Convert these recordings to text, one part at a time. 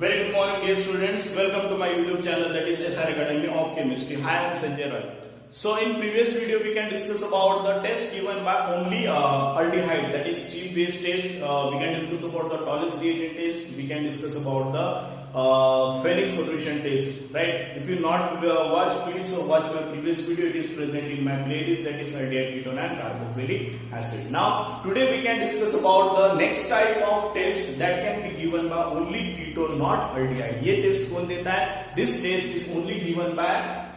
Very good morning, dear students. Welcome to my YouTube channel, that is SR Academy of Chemistry. Hi, I am Sanjay Roy. So, in previous video, we can discuss about the test given by only aldehyde, that is steam-based test. We can discuss about the Tollens reagent test. We can discuss about the Fehling solution test. Right? If you not watch, please watch my previous video. It is present in my playlist, that is aldehyde, ketone, and carboxylic acid. Now, today we can discuss about the next type of test that can be given by only ketone, not aldehyde. ये test कौन देता है? This test is only given by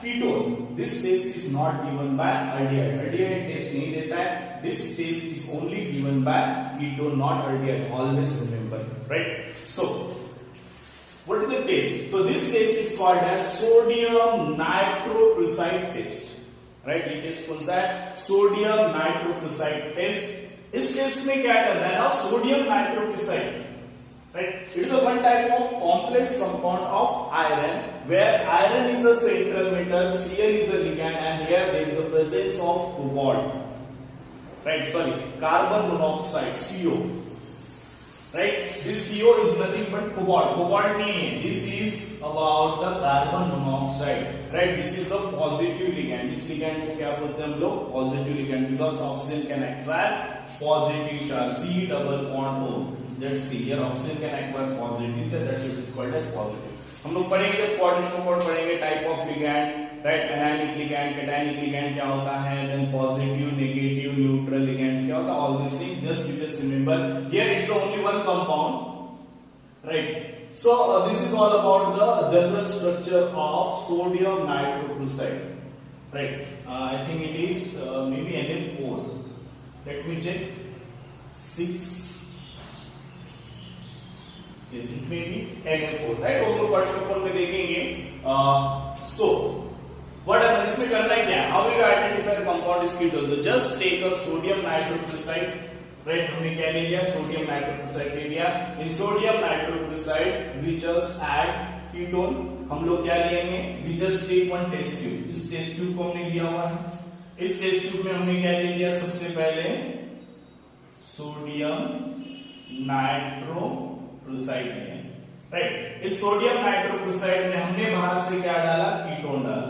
ketone. This test is not given by aldehyde. Aldehyde test नहीं देता है. This test is only given by ketone, not aldehyde. Always remember, right? So, what is the test? So this test is called as sodium nitroprusside test. Right? ये test कौन सा है? Sodium nitroprusside test. इस test में क्या करना है ना? Sodium nitroprusside. Right? It is a one type of complex compound of iron, where iron is a central metal, Cl is a ligand, and here there is a presence of cobalt. Right? Sorry, carbon monoxide, CO. Right? This CO is nothing but cobalt. Cobalt नहीं है. This is about the carbon monoxide. Right? This is a positive ligand. इस ligand को क्या बोलते हैं हम लोग? Positive ligand, because oxygen can act as positive charge. C double bond O. Let's see, here oxygen can act as positive charge. That's it is called as positive. हम लोग पढ़ेंगे जब coordinate compound पढ़ेंगे type of ligand. Right? Anionic ligand, cationic ligand क्या होता है? Then positive, negative, neutral ligands क्या होता है? All these things just remember. Here it's only one compound. Right? So this is all about the general structure of sodium nitroprusside. Right? I think it is maybe NL4. Let me check. 6. Yes, it may be NL4. Right? वो लोग part compound में देखेंगे. So what are इसमें करना क्या है? How will you identify the compound is ketone? So just take a sodium nitroprusside. Right? हमने क्या ले लिया? Sodium nitroprusside ले लिया. In sodium nitroprusside we just add ketone. हम लोग क्या लेंगे? We just take one test tube. इस test tube को हमने लिया हुआ है. इस test tube में हमने क्या ले लिया? सबसे पहले सोडियम नाइट्रोप्रुसाइड है. राइट? इस सोडियम नाइट्रोप्रुसाइड में हमने बाहर से क्या डाला? कीटोन डाला.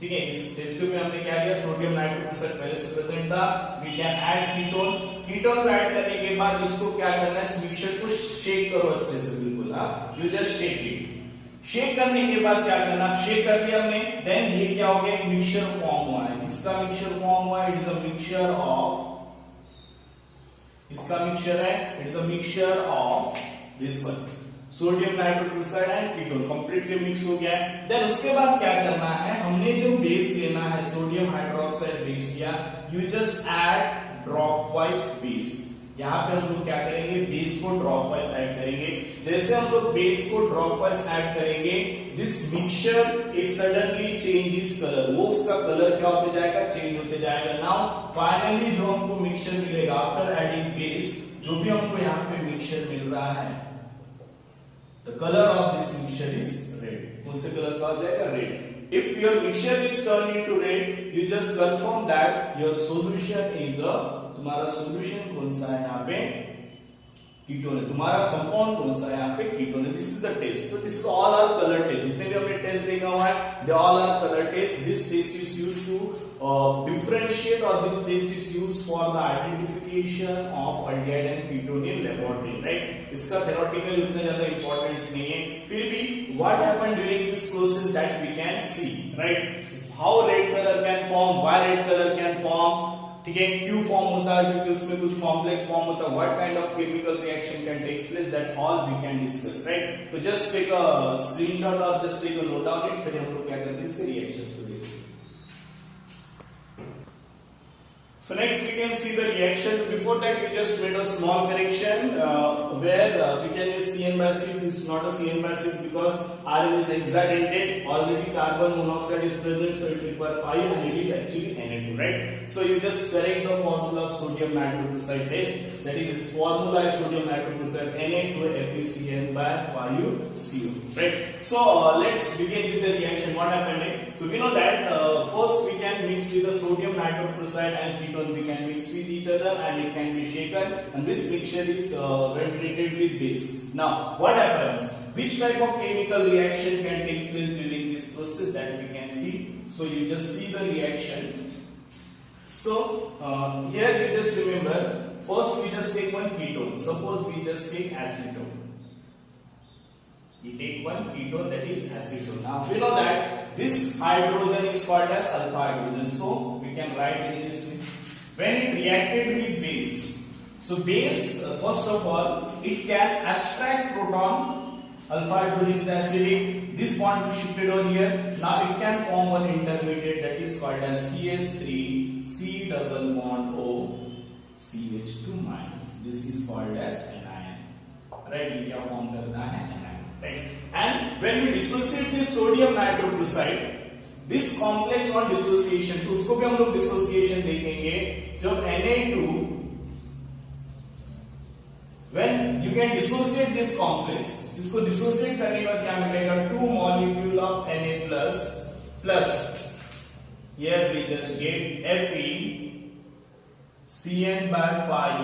ठीक है, इस टेस्ट ट्यूब में हमने क्या किया? सोडियम नाइट्रोप्रुसाइड पहले से प्रेजेंट था. We can add ketone. Ketone को ऐड करने के बाद इसको क्या करना है? इस मिक्सचर को शेक करो अच्छे से, बिल्कुल. हां, you just shake it. Shake करने के बाद क्या करना? शेक कर दिया हमने. देन ये क्या हो गया? एक मिक्सचर फॉर्म हुआ है. इसका मिक्सचर फॉर्म हुआ है. It is a mixture of, इसका मिक्सचर है. It is a mixture of this one, sodium nitroprusside and ketone. Completely mix हो गया है. देन उसके बाद क्या करना है? हमने जो बेस लेना है, सोडियम हाइड्रोक्साइड बेस लिया. You just add drop wise base. यहाँ पे हम लोग क्या करेंगे? बेस को ड्रॉप वाइज ऐड करेंगे. जैसे हम लोग बेस को ड्रॉप वाइज ऐड करेंगे, this mixture is suddenly change is colour. वो उसका कलर क्या होते जाएगा? चेंज होते जाएगा. नाउ फाइनली जो हमको मिक्सचर मिलेगा आफ्टर एडिंग बेस, जो भी हमको यहाँ पे मिक्सचर मिल रहा है, the color of this mixture is red. कौन से कलर का हो जाएगा? Red. If your mixture is turned into red, you just confirm that your solution is a, तुम्हारा solution कौन सा है यहाँ पे? कीटोन है. तुम्हारा कंपाउंड कौन सा है यहाँ पे? कीटोन है. This is the test. तो this all are colour test. जितने भी हमने टेस्ट देखा हुआ है, they all are colour test. This test is used to differentiate, or this test is used for the identification of aldehyde and ketone in laboratory. Right? इसका theoretical इतना ज्यादा importance नहीं है. फिर भी what happened during this process that we can see. Right? How red color can form? Why red color can form? ठीक है, क्यों फॉर्म होता है? क्योंकि उसमें कुछ कॉम्प्लेक्स फॉर्म होता है. What kind of chemical reaction can takes place, that all we can discuss. Right? तो जस्ट टेक अ स्क्रीनशॉट और just take a note of it. फिर हम लोग क्या करते हैं? इसके रिएक्शंस को देखते हैं. So next we can see the reaction. Before that we just made a small correction where we can use CN/6. It's not a CN/6 because Rn is hexadentate. Already carbon monoxide is present, so it requires 5 and it is actually Na2. Right? So you just correct the formula of sodium nitroprusside test. That is, its formula is sodium nitroprusside Na2FeCN/5CO. Right? So let's begin with the reaction. What happened? So we know that first we can mix with the sodium nitroprusside and ketone. We can mix with each other and it can be shaken, and this mixture is when treated with base. Now what happens? which type of chemical reaction can take place during this process, that we can see. So you just see the reaction. So here you just remember, first we just take one ketone. Suppose we just take acetone. We take one ketone, that is acetone. Now we know that this hydrogen is called as alpha hydrogen. So we can write in this way. When it reacted with base, so base first of all it can abstract proton. Alpha hydrogen is acidic. This bond is shifted over here. Now it can form one intermediate, that is called as CH3 C double bond O CH2 minus. This is called as anion. Right? ये क्या form करता है? Anion. Right? And when we dissociate this sodium nitrochloride, this complex on dissociation, so उसको भी हम लोग dissociation देखेंगे. जब Na2, when you can dissociate this complex, इसको dissociate करने के बाद क्या मिलेगा? 2 molecule of Na plus here we just get Fe Cn by 5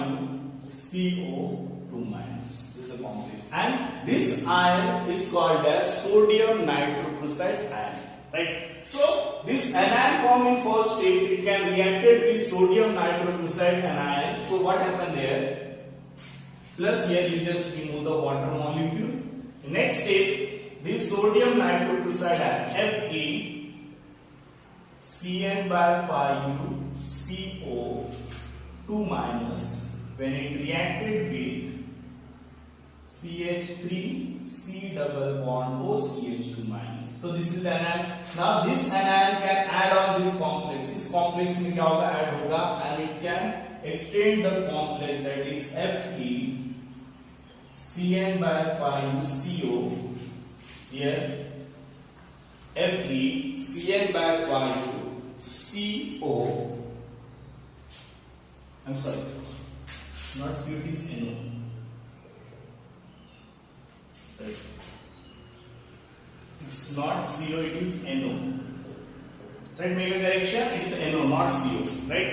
CO2 minus. This is a complex, and this ion is called as sodium nitrochloride ion. Right? So this anion formed in first state, it can react with sodium nitrochloride anion. So what happened there? Plus here you just remove the water molecule. Next step, this sodium nitrochloride ion Fe Cn by 5 CO2 minus, when it reacted with CH3 C double bond O CH2 minus. So this is the anion. Now this anion can add on this complex. This complex में क्या होगा? Add होगा, and it can extend the complex, that is Fe Cn by 5 CO. Here Fe Cn by 5 CO. I'm sorry, not CO, it is NO. Right. It's not CO, it is NO. Right, make a correction, it is NO, not CO. Right?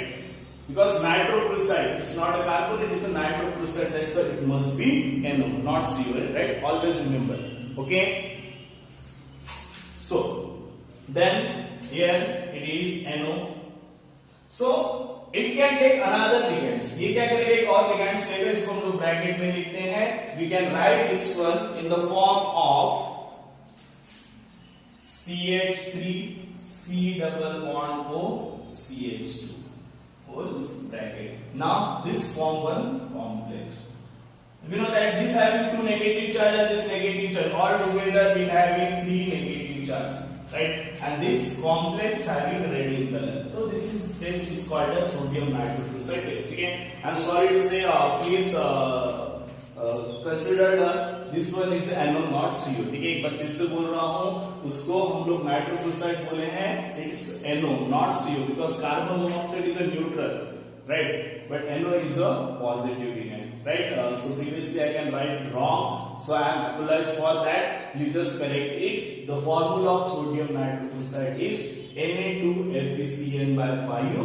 Because nitrochloride, it's not a carbon, it is a nitrochloride, that's why it must be NO, not CO. Right? Always remember. Okay? So then here it is NO. So it can take another ligands. ये क्या करेगा? एक और ligands लेगा, इसको हम लोग bracket में लिखते हैं. We can write this one in the form of CH3 C double bond O CH2 whole bracket. Now this form one complex. We know that this having 2 negative charge and this negative charge, all together it having 3 negative charge. Right? And this complex having red in color. So this test is called as sodium nitrochloride test. Okay? I'm sorry to say, please consider this one is NO not CO. ठीक है? एक बार फिर से बोल रहा हूँ, उसको हम लोग nitrochloride बोले हैं, it's NO not CO, because carbon monoxide is a neutral, right? But NO is a positive ligand. Right? So previously I can write wrong, so I am apologize for that. You just correct it. The formula of sodium nitrochloride is Na2FeCN by 5NO.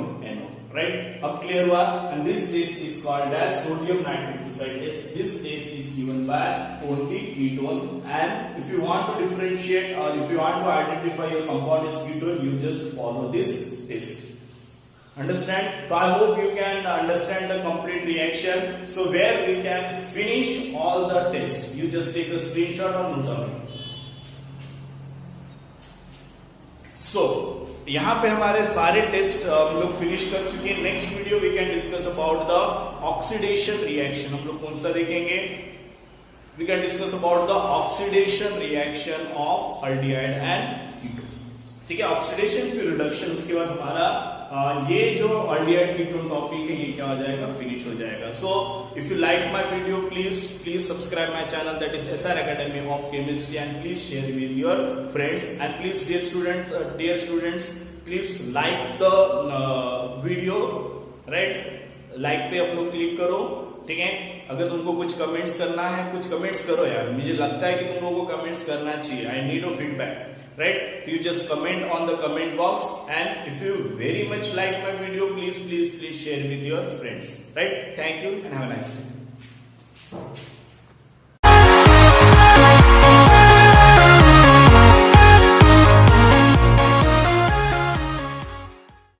Right? Up clear हुआ? And this test is called as sodium nitrochloride test. This test is given by only ketone. And if you want to differentiate or if you want to identify your compound as ketone, you just follow this test. Understand? So I hope you can understand the complete reaction. So where we can finish all the tests, you just take a screenshot or note down. So यहाँ पे हमारे सारे test हम लोग finish कर चुके हैं. Next video we can discuss about the oxidation reaction. हम लोग कौन सा देखेंगे? We can discuss about the oxidation reaction of aldehyde and ketone. ठीक है? ऑक्सीडेशन फिर रिडक्शन, उसके बाद हमारा ये जो अल्डिहाइड कीटोन टॉपिक है ये क्या हो जाएगा? फिनिश हो जाएगा. So if you like my video, please subscribe my channel, that is SR Academy of Chemistry, and please share with your friends. And please dear students, please like the video. Right? Like पे आप लोग click करो. ठीक है? अगर तुमको कुछ comments करना है, कुछ कमेंट्स करो यार. मुझे लगता है कि तुम लोगों को कमेंट्स करना चाहिए. I need a feedback. Right? So you just comment on the comment box, and if you very much like my video, please share with your friends. Right? Thank you and have a nice day.